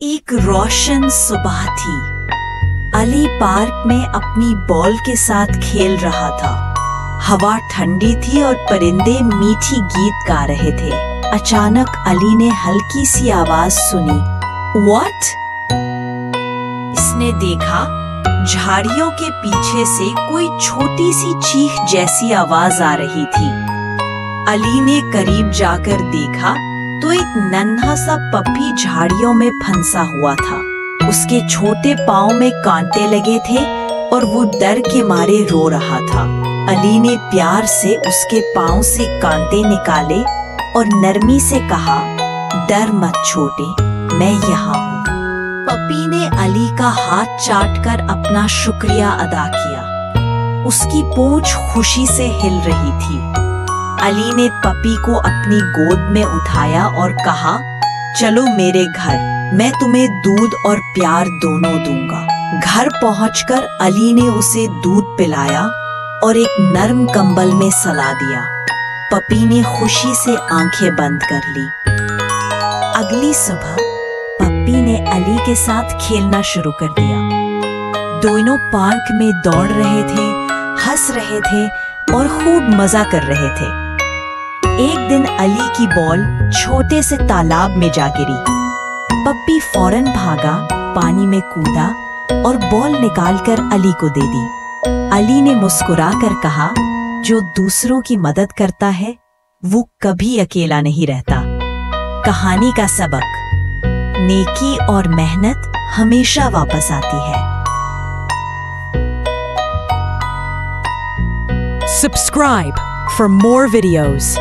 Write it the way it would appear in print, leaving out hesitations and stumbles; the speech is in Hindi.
एक रोशन सुबह थी। अली पार्क में अपनी बॉल के साथ खेल रहा था। हवा ठंडी थी और परिंदे मीठी गीत गा रहे थे। अचानक अली ने हल्की सी आवाज सुनी। व्हाट? इसने देखा झाड़ियों के पीछे से कोई छोटी सी चीख जैसी आवाज आ रही थी। अली ने करीब जाकर देखा तो एक नन्हा सा पप्पी झाड़ियों में फंसा हुआ था। उसके छोटे पाँव में कांटे लगे थे और वो डर के मारे रो रहा था। अली ने प्यार से उसके पाँव से कांटे निकाले और नरमी से कहा, डर मत छोटे, मैं यहाँ हूँ। पप्पी ने अली का हाथ चाटकर अपना शुक्रिया अदा किया। उसकी पूंछ खुशी से हिल रही थी। अली ने पपी को अपनी गोद में उठाया और कहा, चलो मेरे घर, मैं तुम्हें दूध और प्यार दोनों दूंगा। घर पहुंचकर अली ने उसे दूध पिलाया और एक नर्म कंबल में सला दिया। पपी ने खुशी से आंखें बंद कर ली। अगली सुबह पप्पी ने अली के साथ खेलना शुरू कर दिया। दोनों पार्क में दौड़ रहे थे, हंस रहे थे और खूब मजा कर रहे थे। एक दिन अली की बॉल छोटे से तालाब में जा गिरी। पप्पी फौरन भागा, पानी में कूदा और बॉल निकालकर अली को दे दी। अली ने मुस्कुराकर कहा, जो दूसरों की मदद करता है वो कभी अकेला नहीं रहता। कहानी का सबक, नेकी और मेहनत हमेशा वापस आती है। Subscribe for more videos.